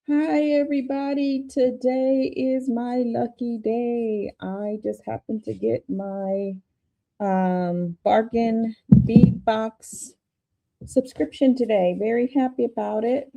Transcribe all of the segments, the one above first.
Hi, everybody. Today is my lucky day. I just happened to get my Bargain Bead Box subscription today. Very happy about it.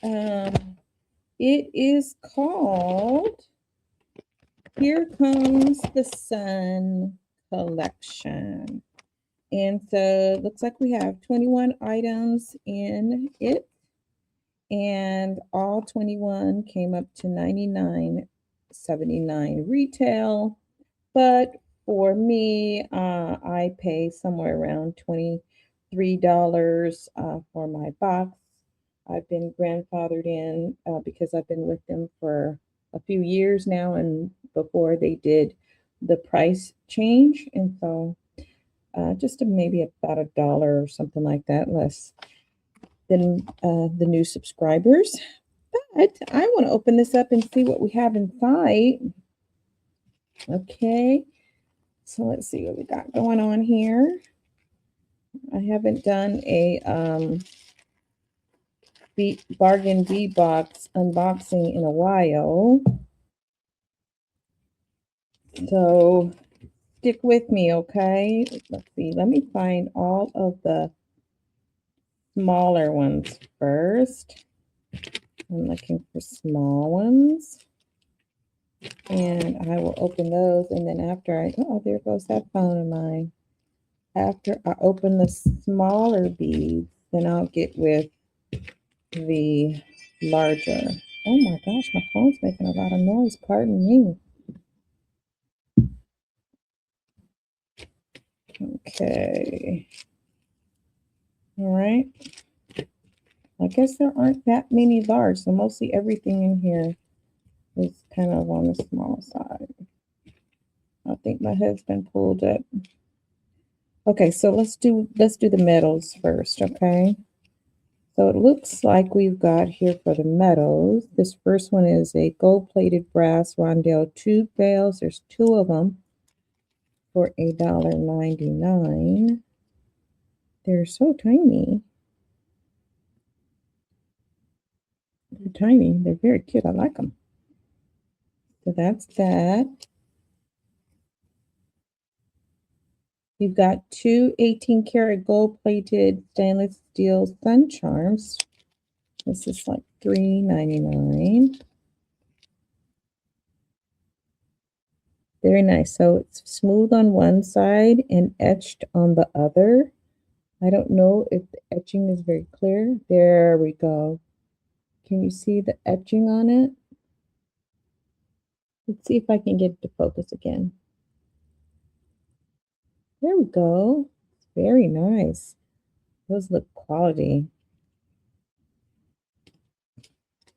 It is called Here Comes the Sun Collection. And so it looks like we have 21 items in it. And all 21 came up to $99.79 retail. But for me, I pay somewhere around $23 for my box. I've been grandfathered in because I've been with them for a few years now, and before they did the price change. And so just maybe about $1 or something like that less than the new subscribers. But I want to open this up and see what we have inside. Okay, so let's see what we got going on here. I haven't done a Bargain Bead Box unboxing in a while. So stick with me, okay? Let's see. Let me find all of the smaller ones first. I'm looking for small ones. And I will open those. And then oh, there goes that phone of mine. After I open the smaller beads, then I'll get with the larger. Oh my gosh, my phone's making a lot of noise. Pardon me. Okay. All right. I guess there aren't that many large, so mostly everything in here is kind of on the small side. I think my husband pulled up. Okay, so let's do the metals first, okay? So it looks like we've got here for the metals. This first one is a gold-plated brass rondelle tube veils. There's two of them for $1.99. They're so tiny. They're tiny. They're very cute. I like them. So that's that. You've got two 18-karat gold-plated stainless steel sun charms. This is like $3.99. Very nice. So it's smooth on one side and etched on the other. I don't know if the etching is very clear. There we go. Can you see the etching on it? Let's see if I can get it to focus again. There we go. Very nice. Those look quality.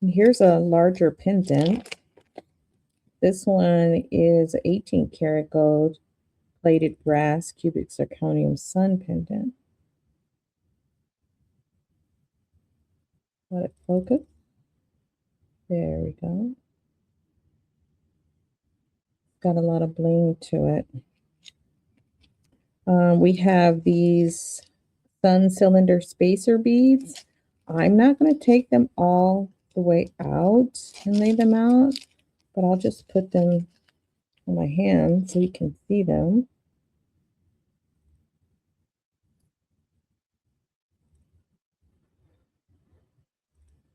And here's a larger pendant. This one is 18 karat gold plated brass cubic zirconium sun pendant. Let it focus. There we go. Got a lot of bling to it. We have these sun cylinder spacer beads. I'm not going to take them all the way out and lay them out, but I'll just put them on my hand so you can see them.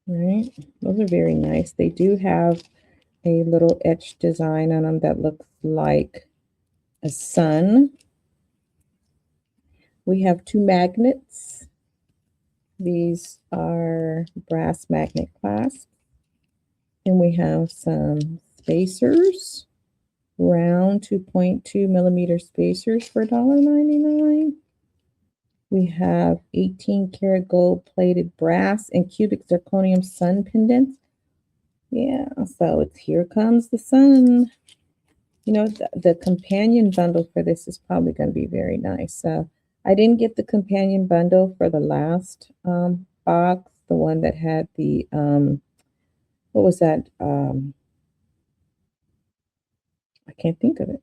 All right, those are very nice. They do have a little etched design on them that looks like a sun. We have two magnets. These are brass magnet clasps. And we have some spacers, round 2.2 millimeter spacers for $1.99. We have 18 karat gold plated brass and cubic zirconium sun pendants. Yeah, so it's Here Comes the Sun. You know, the companion bundle for this is probably going to be very nice. I didn't get the companion bundle for the last box, the one that had the, what was that? I can't think of it.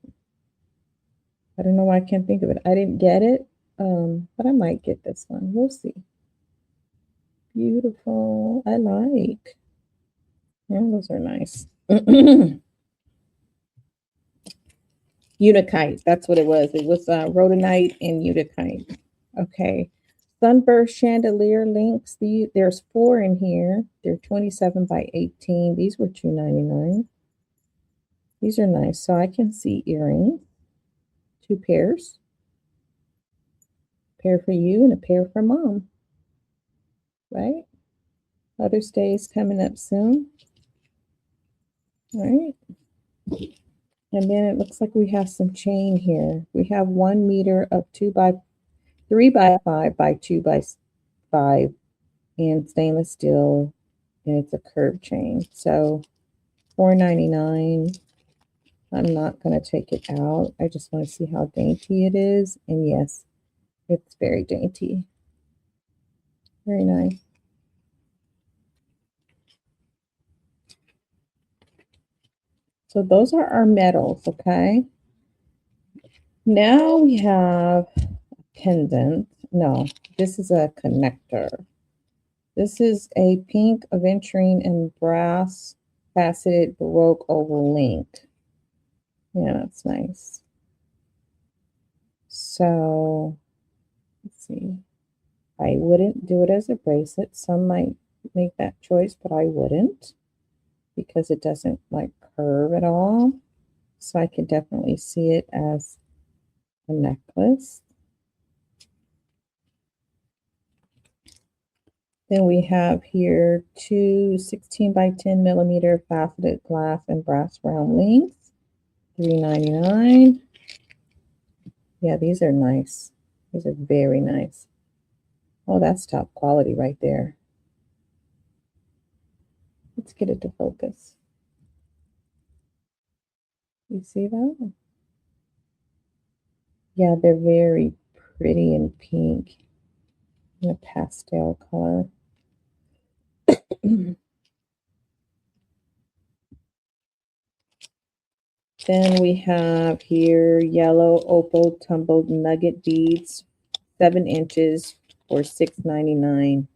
I don't know why I can't think of it. I didn't get it, but I might get this one. We'll see. Beautiful. I like. Yeah, those are nice. Unikite. That's what it was. It was rhodonite and unikite. Okay. Sunburst chandelier links. There's 4 in here. They're 27 by 18. These were $2.99. These are nice. So I can see earrings. 2 pairs. A pair for you and a pair for mom. Right? Mother's Day is coming up soon. All right. And then it looks like we have some chain here. We have 1 meter of 3 by 5 by 2 by 5 and stainless steel, and it's a curved chain. So $4.99. I'm not going to take it out. I just want to see how dainty it is. And yes, it's very dainty. Very nice. So those are our metals, okay? Now we have a pendant. No, this is a connector. This is a pink aventurine and brass faceted Baroque oval link. Yeah, that's nice. So let's see. I wouldn't do it as a bracelet. Some might make that choice, but I wouldn't because it doesn't like curve at all. So I could definitely see it as a necklace. Then we have here 2 16 by 10 millimeter faceted glass and brass round links, $3.99. Yeah, these are nice. These are very nice. Oh, that's top quality right there. Let's get it to focus. You see that? Yeah, they're very pretty and pink in a pastel color. Then we have here yellow opal tumbled nugget beads, 7 inches for $6.99.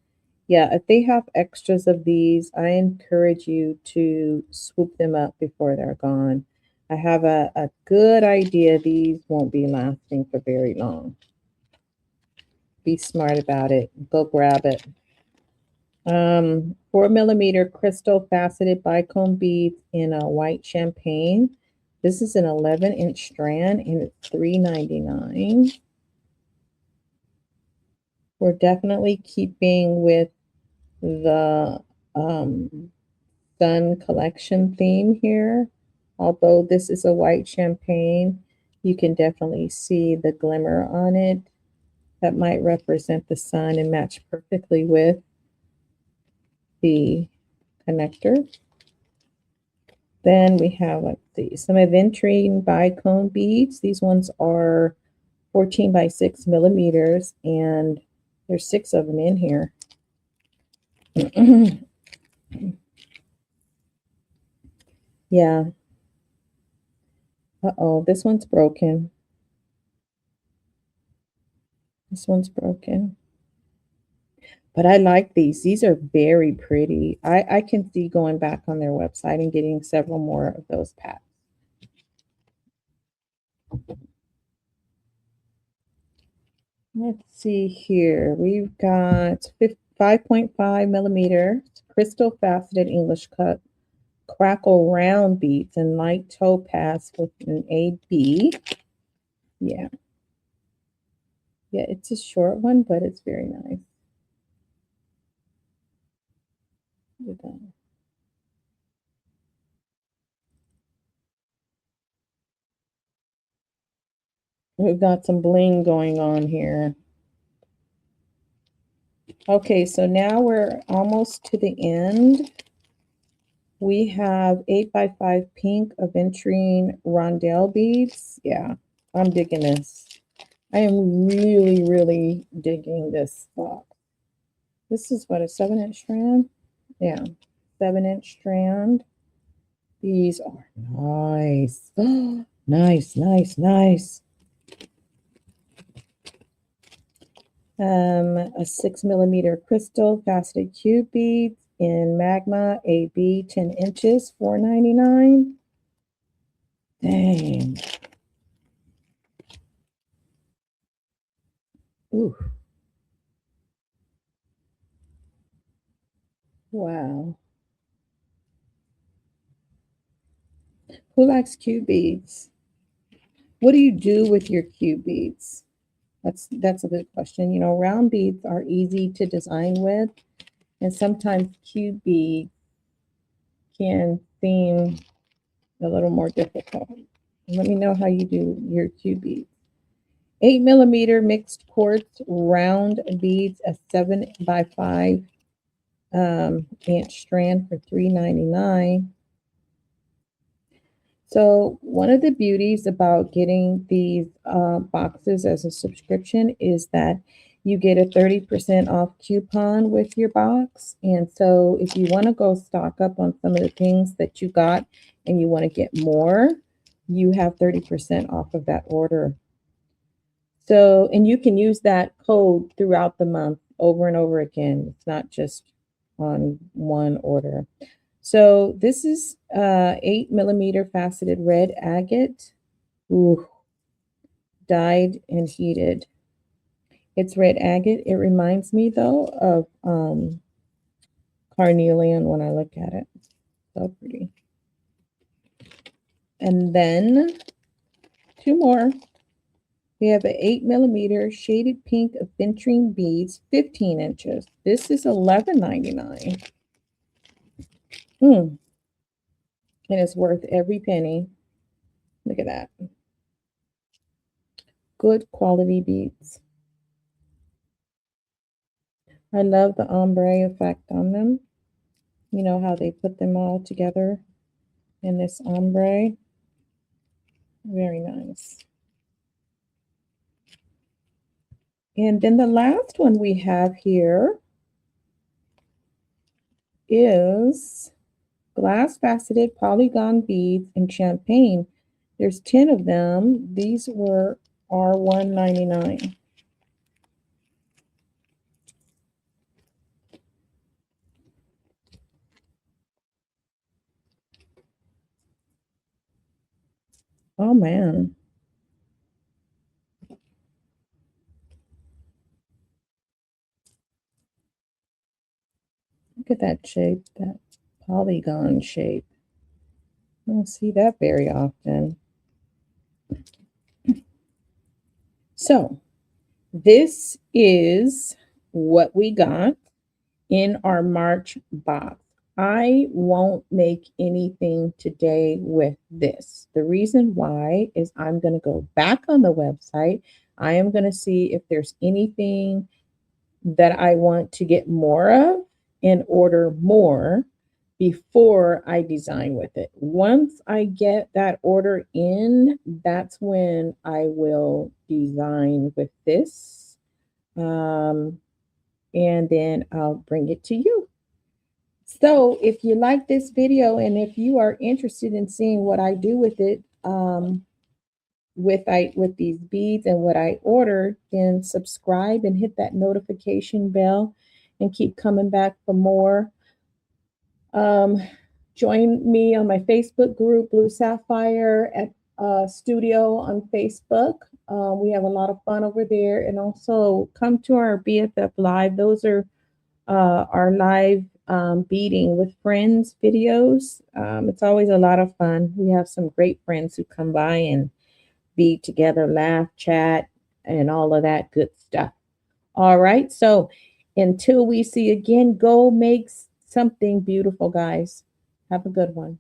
Yeah, if they have extras of these, I encourage you to swoop them up before they're gone. I have a good idea these won't be lasting for very long. Be smart about it. Go grab it. 4 millimeter crystal faceted bicone beads in a white champagne. This is an 11-inch strand and it's $3.99. We're definitely keeping with the Sun collection theme here. Although this is a white champagne, you can definitely see the glimmer on it. That might represent the sun and match perfectly with the connector. Then we have, let's see, some aventurine bicone beads. These ones are 14 by 6 millimeters, and there's 6 of them in here. Yeah. Uh-oh, this one's broken. This one's broken. But I like these. These are very pretty. I can see going back on their website and getting several more of those packs. Let's see here. We've got 5.5 millimeter crystal faceted English cut crackle round beads and light topaz with an AB. Yeah. Yeah, it's a short one, but it's very nice. Look at that. We've got some bling going on here. Okay, so now we're almost to the end. We have 8 by 5 pink aventurine rondelle beads. Yeah, I'm digging this. I am really, really digging this box. This is what, a 7-inch strand? Yeah, 7-inch strand. These are nice. Nice, nice, nice. A 6mm crystal faceted cube beads in magma, AB 10 inches, $4.99. Dang. Ooh. Wow. Who likes cube beads? What do you do with your cube beads? That's a good question. You know, round beads are easy to design with, and sometimes cube beads can seem a little more difficult. Let me know how you do your cube beads. 8mm mixed quartz round beads, a 7x5 inch strand for $3.99. So one of the beauties about getting these boxes as a subscription is that you get a 30% off coupon with your box. And so if you want to go stock up on some of the things that you got and you want to get more, you have 30% off of that order. So, and you can use that code throughout the month over and over again. It's not just on one order. So this is 8mm faceted red agate. Ooh, dyed and heated. It's red agate. It reminds me though of carnelian when I look at it. So pretty. And then two more. We have an 8mm shaded pink of aventurine beads, 15 inches. This is $11.99. And it's worth every penny. Look at that. Good quality beads. I love the ombre effect on them. You know how they put them all together in this ombre. Very nice. And then the last one we have here is glass faceted polygon beads in champagne. There's 10 of them. These are $1.99. Oh man. Look at that shape, that polygon shape. I don't see that very often. So this is what we got in our March box. I won't make anything today with this. The reason why is I'm going to go back on the website. I am going to see if there's anything that I want to get more of and order more before I design with it. Once I get that order in, that's when I will design with this. And then I'll bring it to you. So if you like this video and if you are interested in seeing what I do with it, with these beads and what I order, then subscribe and hit that notification bell and keep coming back for more. Join me on my Facebook group, BluSaffhire Studio on Facebook. We have a lot of fun over there. And also come to our BFF Live. Those are our live beading with friends videos. It's always a lot of fun. We have some great friends who come by and bead together, laugh, chat, and all of that good stuff. All right. So until we see again, go make something beautiful, guys. Have a good one.